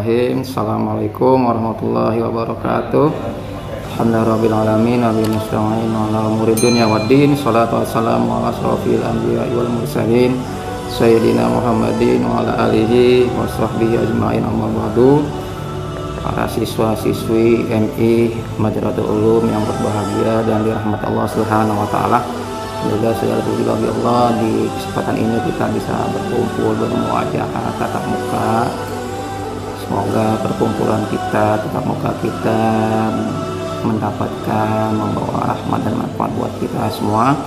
Bismillahirrahmanirrahim. Assalamualaikum warahmatullahi wabarakatuh. Alhamdulillahirabbil alamin wa bihi nasta'in ala umuri dunya waddin. Shalatu wassalamu ala asrofil anbiya'i wal mursalin sayyidina Muhammadin wa ala alihi wa sahbihi ajmain, amma ba'du. Para siswa-siswi MI Madrasatul Ulum yang berbahagia dan dirahmati Allah Subhanahu wa taala. Semoga segala puji bagi Allah, di kesempatan ini kita bisa berkumpul bermuajah tatap muka. Semoga perkumpulan kita, tatap muka kita mendapatkan membawa rahmat dan manfaat buat kita semua.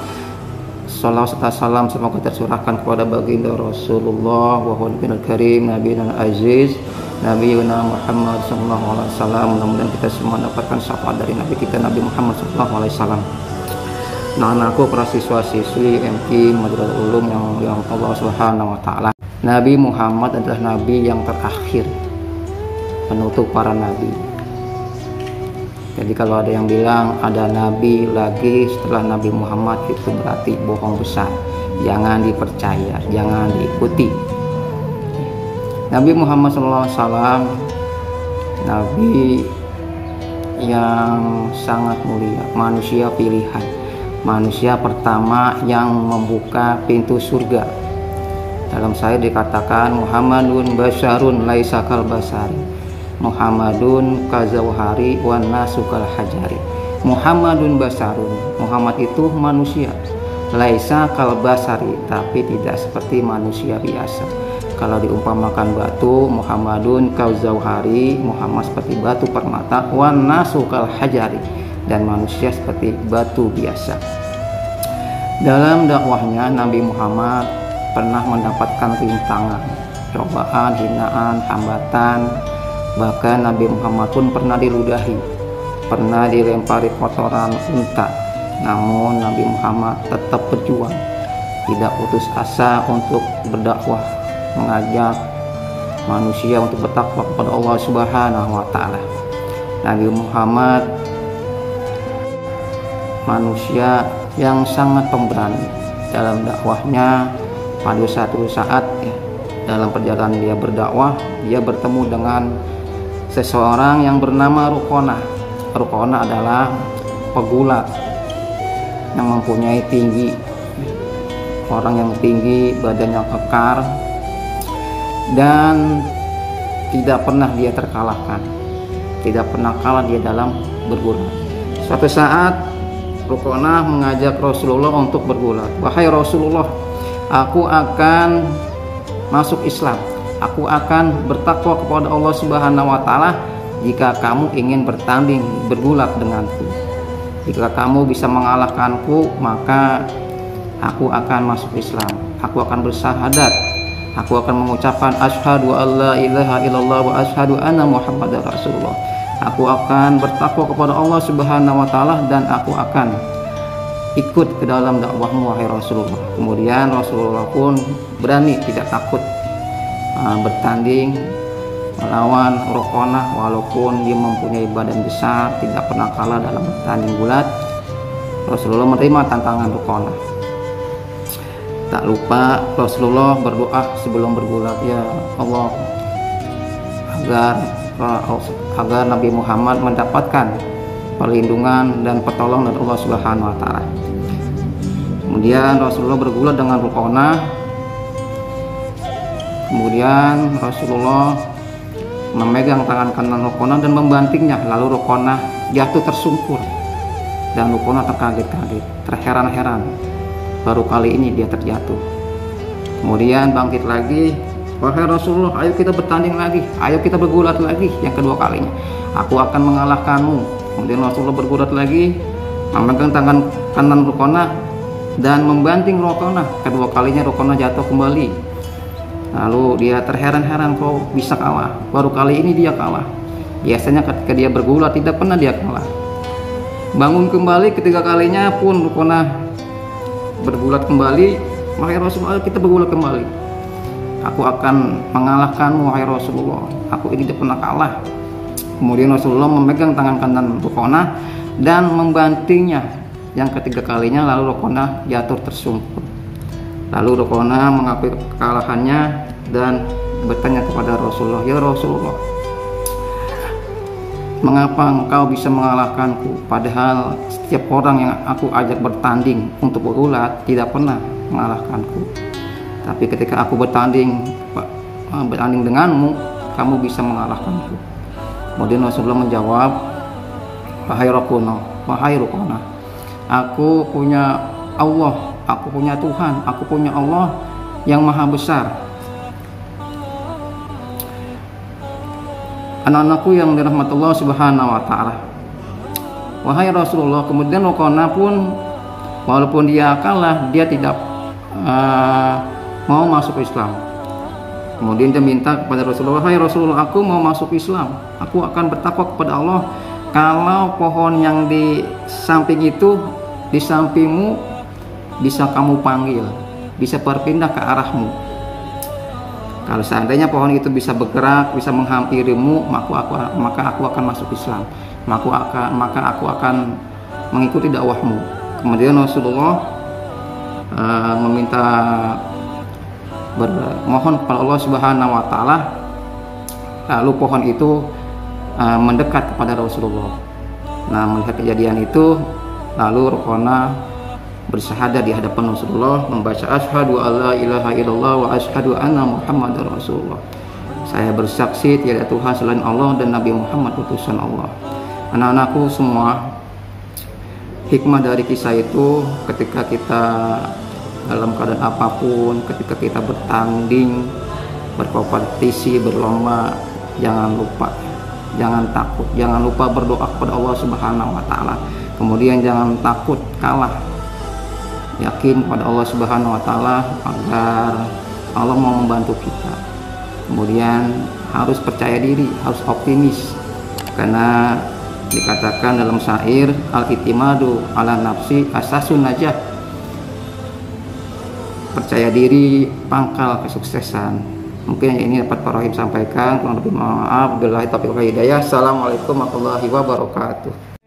Salawat serta salam semoga tercurahkan kepada baginda Rasulullah wa Nabiul Karim, Nabi dan Aziz, Nabi Muhammad sallallahu alaihi wasallam. Mudah-mudahan kita semua mendapatkan syafaat dari Nabi kita Nabi Muhammad sallallahu alaihi wasallam. Nah, anakku para siswa-siswi MI Madrasatul Ulum yang Allah Subhanahu wa taala. Nabi Muhammad adalah nabi yang terakhir, penutup para nabi. Jadi kalau ada yang bilang ada nabi lagi setelah Nabi Muhammad, itu berarti bohong besar. Jangan dipercaya, jangan diikuti. Nabi Muhammad SAW nabi yang sangat mulia, manusia pilihan, manusia pertama yang membuka pintu surga. Dalam saya dikatakan Muhammadun basyarun laisa kal basari, Muhammadun kazauhari wan nasu kal hajari. Muhammadun basyarun, Muhammad itu manusia, laisa kal basari, tapi tidak seperti manusia biasa. Kalau diumpamakan batu, Muhammadun kazauhari, Muhammad seperti batu permata, wan nasu kal hajari, dan manusia seperti batu biasa. Dalam dakwahnya Nabi Muhammad pernah mendapatkan rintangan, cobaan, hinaan, hambatan. Bahkan Nabi Muhammad pun pernah diludahi, pernah dilempari kotoran unta. Namun Nabi Muhammad tetap berjuang, tidak putus asa untuk berdakwah, mengajak manusia untuk bertakwa kepada Allah Subhanahu wa taala. Nabi Muhammad manusia yang sangat pemberani dalam dakwahnya. Pada satu saat dalam perjalanan dia berdakwah, dia bertemu dengan seseorang yang bernama Ruqonah. Ruqonah adalah pegulat yang mempunyai tinggi, orang yang tinggi, badannya kekar, dan tidak pernah dia terkalahkan, tidak pernah kalah dia dalam bergulat. Suatu saat Ruqonah mengajak Rasulullah untuk bergulat. Wahai Rasulullah, aku akan masuk Islam, aku akan bertakwa kepada Allah Subhanahu wa taala jika kamu ingin bertanding bergulat denganku. Jika kamu bisa mengalahkanku, maka aku akan masuk Islam, aku akan bersyahadat, aku akan mengucapkan asyhadu alla ilaha illallah wa asyhadu anna muhammadar rasulullah. Aku akan bertakwa kepada Allah Subhanahu wa taala dan aku akan ikut ke dalam dakwahmu wahai Rasulullah. Kemudian Rasulullah pun berani, tidak takut bertanding melawan Ruqonah. Walaupun dia mempunyai badan besar, tidak pernah kalah dalam bertanding gulat. Rasulullah menerima tantangan Ruqonah. Tak lupa Rasulullah berdoa sebelum bergulat, ya Allah, agar Nabi Muhammad mendapatkan perlindungan dan pertolongan dari Allah Subhanahu wa taala. Kemudian Rasulullah bergulat dengan Ruqonah. Kemudian Rasulullah memegang tangan kanan Ruqonah dan membantingnya. Lalu Ruqonah jatuh tersungkur dan Ruqonah terkaget-kaget, terheran-heran. Baru kali ini dia terjatuh. Kemudian bangkit lagi. Wahai Rasulullah, ayo kita bertanding lagi, ayo kita bergulat lagi yang kedua kalinya. Aku akan mengalahkanmu. Kemudian Rasulullah bergulat lagi, memegang tangan kanan Ruqonah dan membanting Ruqonah. Kedua kalinya Ruqonah jatuh kembali. Lalu dia terheran-heran, kok bisa kalah? Baru kali ini dia kalah. Biasanya ketika dia bergulat tidak pernah dia kalah. Bangun kembali ketiga kalinya pun Ruqonah bergulat kembali. Wahai Rasulullah, kita bergulat kembali. Aku akan mengalahkanmu wahai Rasulullah, aku ini tidak pernah kalah. Kemudian Rasulullah memegang tangan kanan Ruqonah dan membantingnya yang ketiga kalinya. Lalu Ruqonah jatuh tersungkur. Lalu Ruqonah mengakui kekalahannya dan bertanya kepada Rasulullah, ya Rasulullah, Mengapa engkau bisa mengalahkanku? Padahal setiap orang yang aku ajak bertanding untuk bergulat tidak pernah mengalahkanku. Tapi ketika aku bertanding denganmu, kamu bisa mengalahkanku. Kemudian Rasulullah menjawab, wahai Ruqanah, aku punya Allah, aku punya Tuhan, aku punya Allah yang maha besar. Anak-anakku yang dirahmati Allah Subhanahu wa Ta'ala, wahai Rasulullah. Kemudian Ruqanah pun, walaupun dia kalah, dia tidak mau masuk Islam. Kemudian dia minta kepada Rasulullah, wahai Rasulullah, aku mau masuk Islam, aku akan bertakwa kepada Allah kalau pohon yang di samping itu, di sampingmu, bisa kamu panggil, bisa berpindah ke arahmu. Kalau seandainya pohon itu bisa bergerak, bisa menghampirimu, maka aku akan masuk Islam, maka aku akan mengikuti dakwahmu. Kemudian Rasulullah meminta, bermohon kepada Allah Subhanahu wa Ta'ala. Lalu pohon itu mendekat kepada Rasulullah. Nah, melihat kejadian itu, lalu Ruqanah bersyahadat di hadapan Rasulullah, membaca asyhadu alla ilaha illallah wa asyhadu anna muhammadar rasulullah. Saya bersaksi tiada Tuhan selain Allah dan Nabi Muhammad utusan Allah. Anak-anakku semua, hikmah dari kisah itu, ketika kita dalam keadaan apapun, ketika kita bertanding, berkompetisi, berlomba, jangan lupa, jangan takut, jangan lupa berdoa kepada Allah Subhanahu wa Ta'ala. Kemudian jangan takut kalah, yakin pada Allah Subhanahu wa Ta'ala agar Allah mau membantu kita. Kemudian harus percaya diri, harus optimis, karena dikatakan dalam syair, al-i'timadu ala nafsi asasun najah. Percaya diri pangkal kesuksesan. Mungkin ini dapat Pak Rohim sampaikan. Kurang lebih maaf. Billahi taufiq wal hidayah. Assalamualaikum warahmatullahi wabarakatuh.